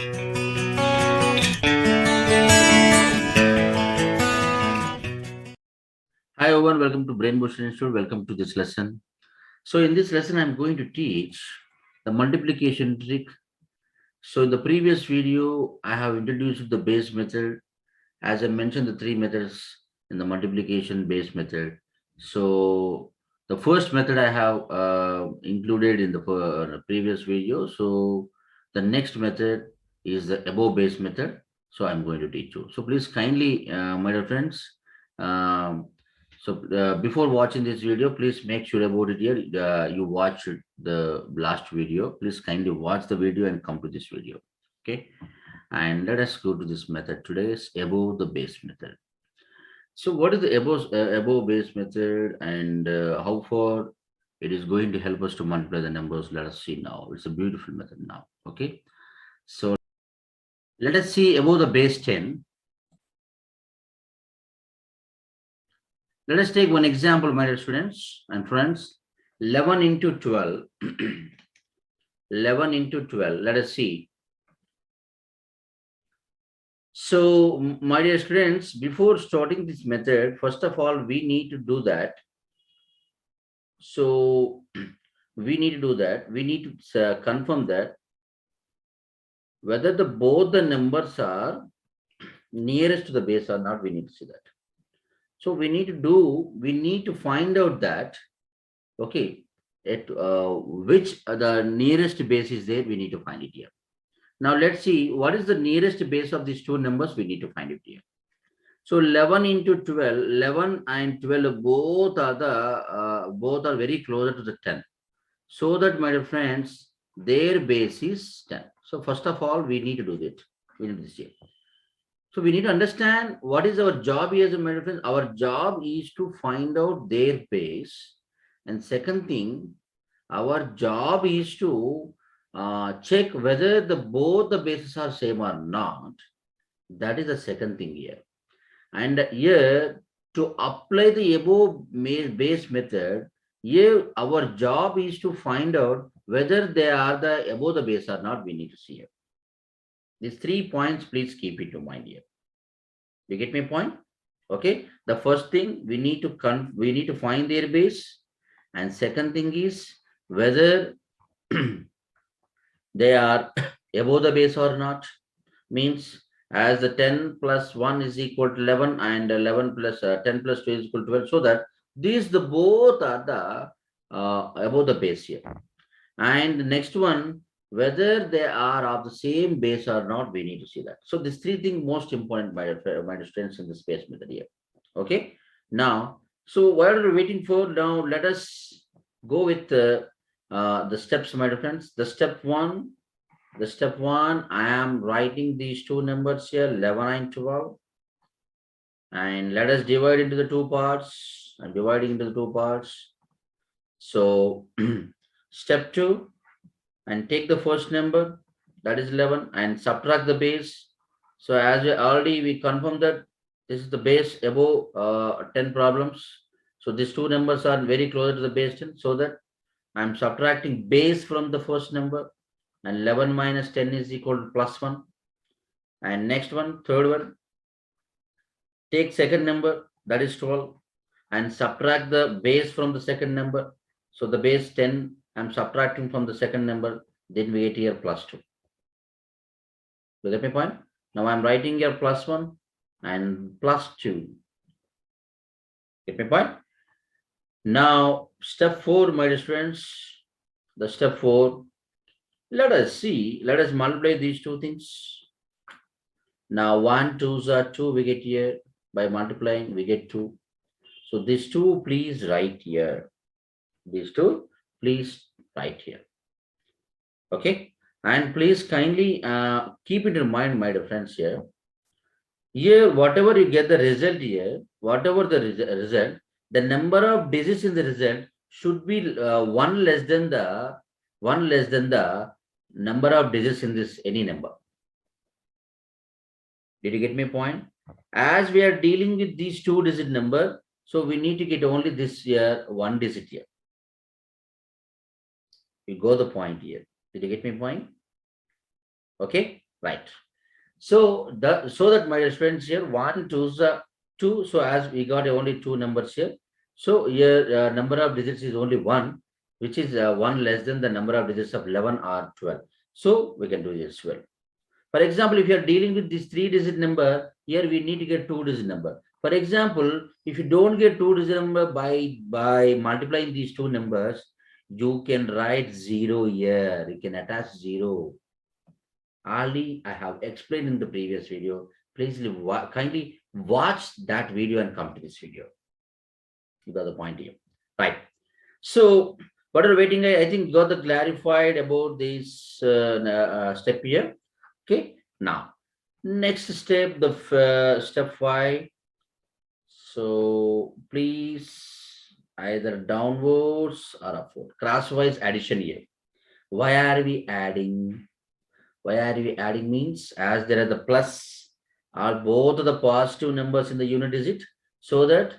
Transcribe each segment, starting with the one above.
Hi everyone, welcome to Brain Motion Institute. Welcome to this lesson. So in this lesson, I'm going to teach the multiplication trick. So in the previous video, I have introduced the base method. As I mentioned, the three methods in the multiplication base method. So the first method I have included in the previous video. So the next method is the above base method. So I'm going to teach you. So please kindly, my dear friends, um, before watching this video, please make sure about it here. You watch the last video. Please kindly watch the video and come to this video. Okay. And let us go to this method. Today is above the base method. So what is the above base method and how far it is going to help us to multiply the numbers? Let us see now. It's a beautiful method now. Okay. So let us see above the base 10. Let us take one example, my dear students and friends. 11 into 12. 11 into 12. Let us see. So, my dear students, before starting this method, first of all, we need to do that. So, we need to do that. We need to confirm that whether both the numbers are nearest to the base or not. We need to see that. So, we need to find out that, okay, at which the nearest base is there. We need to find it here. Now, let's see what is the nearest base of these two numbers. We need to find it here. So 11 into 12, 11 and 12 both are very closer to the 10. So that, my dear friends, their base is 10. So first of all, we need to do that. We need this here. So we need to understand what is our job here, my dear friends. Our job is to find out their base. And second thing, our job is to check whether both the bases are same or not. That is the second thing here. And here, to apply the above base method, here our job is to find out whether they are the above the base or not. We need to see here. These 3 points, please keep it in mind here. You get my point? Okay. The first thing we need to find their base, and second thing is whether they are above the base or not. Means as the 10 plus 1 is equal to 11 and 11 plus 10 plus 2 is equal to 12, so that these both are the above the base here. And the next one, whether they are of the same base or not, we need to see that. So these three things most important, my students, in the space method here. Okay. Now, so while we're waiting for, now let us go with the steps, my friends. The step one, I am writing these two numbers here, 11 and 12. And let us divide into the two parts. I'm dividing into the two parts. So step 2, and take the first number, that is 11, and subtract the base. So as we confirmed that this is the base above 10 problems. So these two numbers are very close to the base 10, so that I'm subtracting base from the first number, and 11 minus 10 is equal to plus 1. And next one, third one, take second number, that is 12, and subtract the base from the second number. So the base 10, I'm subtracting from the second number, then we get here plus 2. You get my point? Now I'm writing here plus 1 and plus 2. Get my point? Now, step 4, my dear students, the step 4, let us multiply these two things. Now 1 2s are 2, we get here, by multiplying we get 2. So these two please write here. These two please write here. Okay. And please kindly keep it in mind, my dear friends, here. Here, whatever you get the result here, whatever the result, the number of digits in the result should be one less than the number of digits in this any number. Did you get my point? As we are dealing with these 2-digit number, so we need to get only this here 1 digit here. You go the point here. Did you get my point? Okay. Right. So that my dear friends here, 1, 2 is 2. So as we got only two numbers here, so here number of digits is only 1, which is 1 less than the number of digits of 11 or 12. So we can do this well. For example, if you are dealing with this 3-digit number, here we need to get 2-digit number. For example, if you don't get 2-digit number by multiplying these two numbers, you can write 0 here. You can attach 0. Ali, I have explained in the previous video. Please kindly watch that video and come to this video. You got the point here. Right. So, what are waiting? I think got the clarified about this step here. Okay. Now, next step, the step 5. So, please either downwards or upward. Crosswise addition here. Why are we adding? Why are we adding means as there are the plus are both of the positive numbers in the unit digit, so that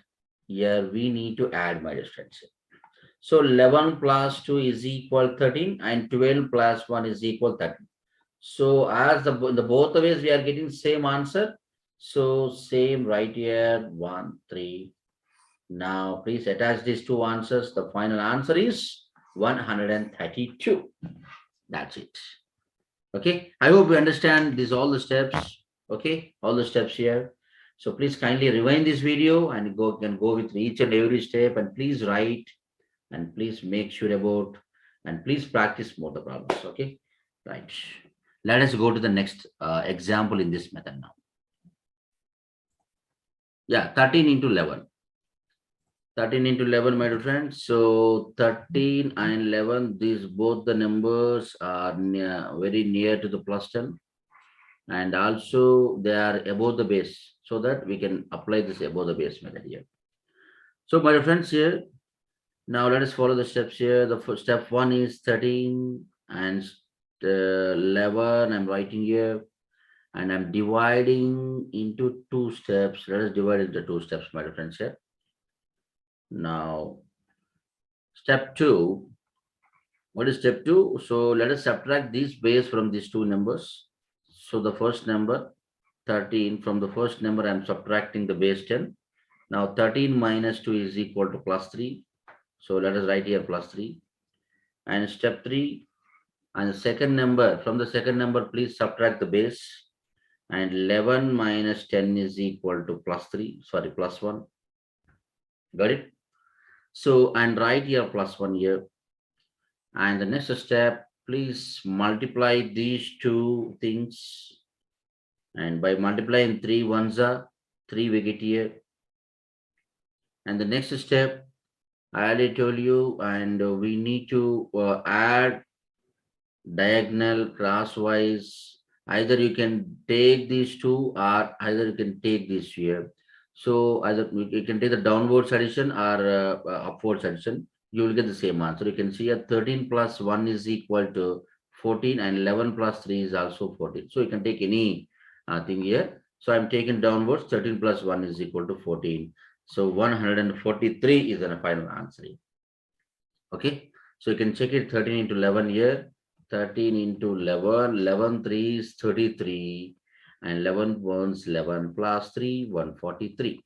here we need to add, my dear friends. So 11 plus 2 is equal 13 and 12 plus 1 is equal 13. So as the both the ways we are getting same answer. So same right here 1, 3. Now please attach these two answers. The final answer is 132. That's it. Okay, I hope you understand this all the steps. Okay, all the steps here. So please kindly rewind this video and go with each and every step, and please write and please make sure about and please practice more the problems. Okay, right. Let us go to the next example in this method now. Yeah, 13 into 11. 13 into 11, my dear friends. So 13 and 11, these both the numbers are very near to the plus 10. And also they are above the base, so that we can apply this above the base method here. So my dear friends here, now let us follow the steps here. The first step 1 is 13 and 11. I'm writing here and I'm dividing into 2 steps. Let us divide into 2 steps, my dear friends here. Now step 2. What is step 2? So let us subtract these base from these two numbers. So the first number 13, from the first number I'm subtracting the base 10. Now 13 minus 2 is equal to plus 3. So let us write here plus 3. And step 3, and the second number, from the second number please subtract the base, and 11 minus 10 is equal to plus 3, sorry, plus 1. Got it? So and write here plus 1 here. And the next step, please multiply these two things, and by multiplying 3 ones are 3 we get here. And the next step I already told you, and we need to add diagonal crosswise. Either you can take these two or either you can take this here. So either you can take the downwards addition or upwards addition. You will get the same answer. You can see a 13 plus 1 is equal to 14 and 11 plus 3 is also 14. So you can take any thing here. So I'm taking downwards, 13 plus 1 is equal to 14. So 143 is the final answer. Okay, so you can check it 13 into 11 here. 13 into 11, 11 3 is 33 and 11 ones 11 plus 3, 143.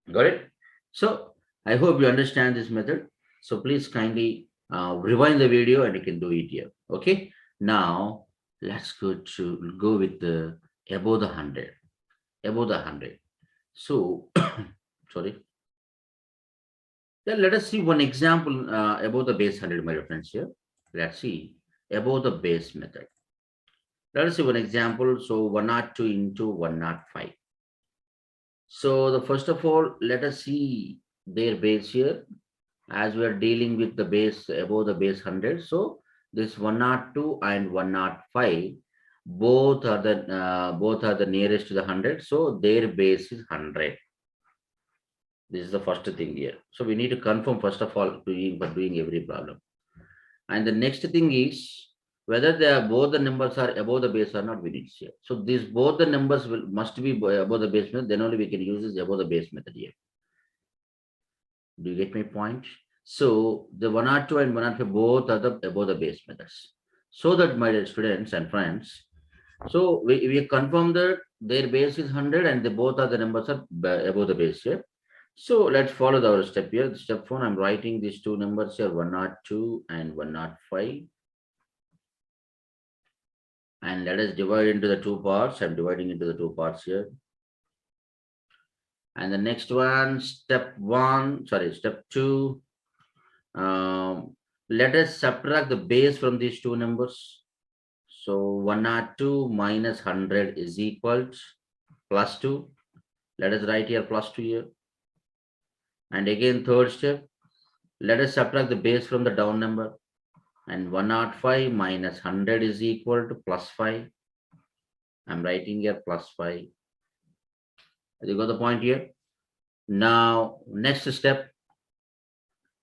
Got it? So I hope you understand this method. So please kindly rewind the video and you can do it here. Okay, now let's go with the above the 100. Above the 100. So sorry. Then let us see one example about the base 100, my friends here. Let's see about the base method. Let us see one example. So 102 into 105. So the first of all, let us see their base here, as we are dealing with the base above the base 100. So this 102 and 105 both are the nearest to the 100. So their base is 100. This is the first thing here. So we need to confirm first of all for doing every problem. And the next thing is whether they are both the numbers are above the base or not, we need to see. So these both the numbers must be above the base method, then only we can use this above the base method here. Do you get my point? So the 102 and 105 both are the above the base methods. So that, my dear students and friends, So we confirm that their base is 100 and they both are the numbers are above the base here. So let's follow our step here. Step 1, I'm writing these two numbers here, 102 and 105. And let us divide into the two parts. I'm dividing into the two parts here. And the next one, step 2. Let us subtract the base from these two numbers. So 102 minus 100 is equal to plus 2. Let us write here plus 2 here. And again, third step, let us subtract the base from the down number. And 105 minus 100 is equal to plus 5. I'm writing here plus 5. You got the point here? Now, next step,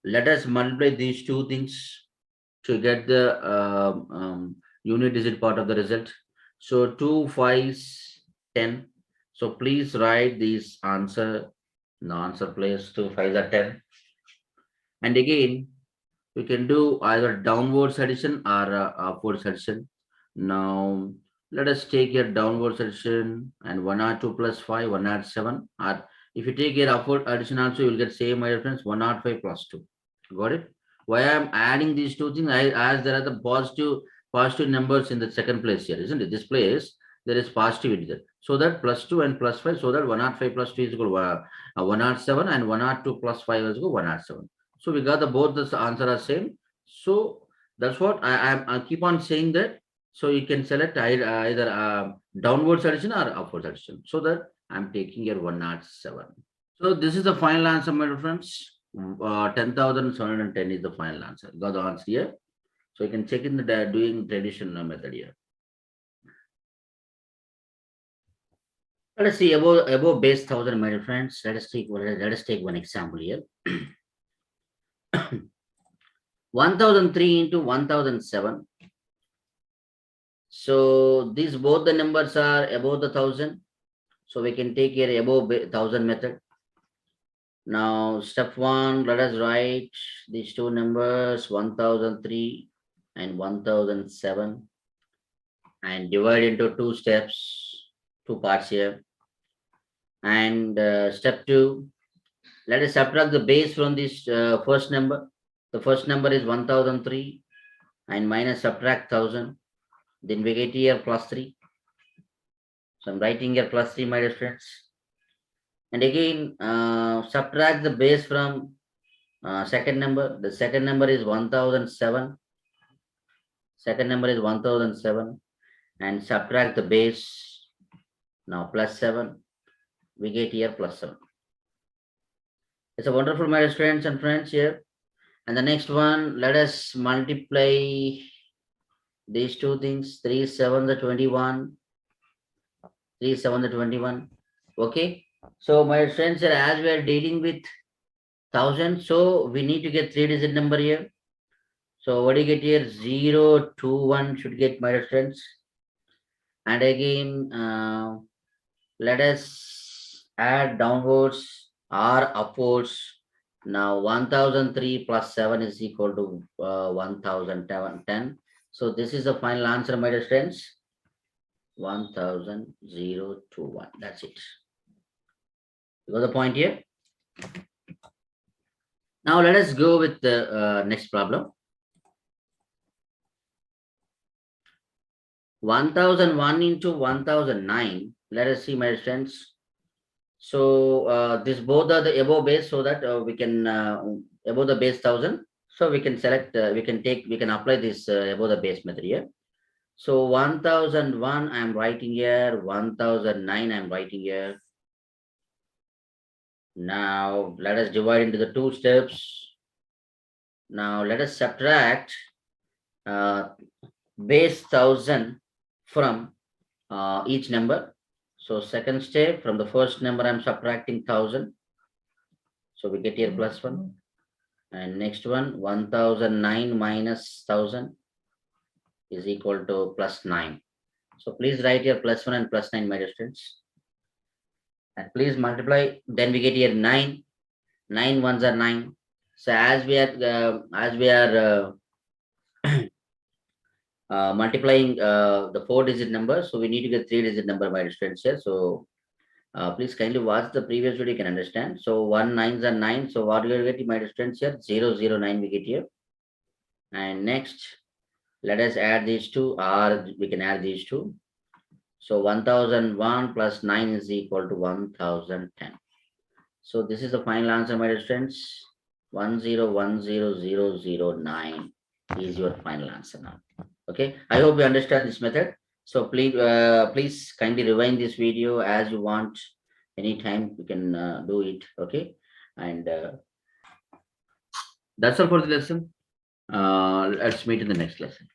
let us multiply these two things to get the unit digit part of the result. So 2 5s 10. So please write this answer. The answer place 2 5s are 10. And again, we can do either downwards addition or upwards addition. Now, let us take your downwards addition and 102 plus 5, 107. Or if you take your upward addition also, you will get same, my friends, 105 plus 2. Got it? Why I am adding these two things? As there are the positive numbers in the second place here, isn't it? This place, there is positivity there. So that plus 2 and plus 5, so that 105 plus 2 is equal to 107 and 102 plus 5 is equal to 107. So we got the both the answer are same. So that's what I keep on saying that. So you can select either downwards addition or upwards addition. So that I'm taking here 107. So this is the final answer, my friends. 10,710 is the final answer. Got the answer here. So you can check in the doing traditional method here. Let us see above base 1,000, my friends. Let us take one example here. 1,003 into 1,007. So these both the numbers are above the 1,000. So we can take here above 1,000 method. Now step 1, let us write these two numbers 1,003 and 1,007 and divide into two steps, two parts here. And step 2, let us subtract the base from this first number. The first number is 1,003 and minus subtract 1,000. Then we get here plus 3. So I'm writing here plus 3, my dear friends. And again, subtract the base from second number. The second number is 1,007. Second number is 1,007. And subtract the base. Now plus 7. We get here plus 7. It's a wonderful, my dear friends and friends here. And the next one, let us multiply these two things. 3 7 the 21. 3 7 the 21. Okay. So my friends here, as we are dealing with 1,000, so we need to get 3-digit number here. So what do you get here? 0 2 1 should get, my friends. And again, let us add downwards or upwards. Now 1,003 plus 7 is equal to 1,010. So this is the final answer, my dear friends. 1,021. That's it. You got the point here? Now let us go with the next problem. 1,001 into 1,009. Let us see, my friends. So this both are the above base, so that we can above the base 1,000. So we can select, we can apply this above the base method here. So 1,001 I'm writing here, 1,009 I'm writing here. Now let us divide into the two steps. Now let us subtract base 1,000 from each number. So second step, from the first number I'm subtracting 1,000. So we get here plus 1. And next one, 1,009 minus 1,000 is equal to plus 9. So please write here plus 1 and plus 9, my dear friends. And please multiply. Then we get here 9. 9 ones are 9. So as we are multiplying the 4-digit number. So we need to get 3-digit number, my students here. So please kindly watch the previous video, you can understand. So 1 9s are 9. So what we are getting, my students here, 009 we get here. And next, let us add these two, or we can add these two. So 1001 plus 9 is equal to 1010. So this is the final answer, my students. 1010009 is your final answer now. Okay, I hope you understand this method. So please kindly rewind this video as you want. Anytime you can do it. Okay, and that's all for the lesson. Let's meet in the next lesson.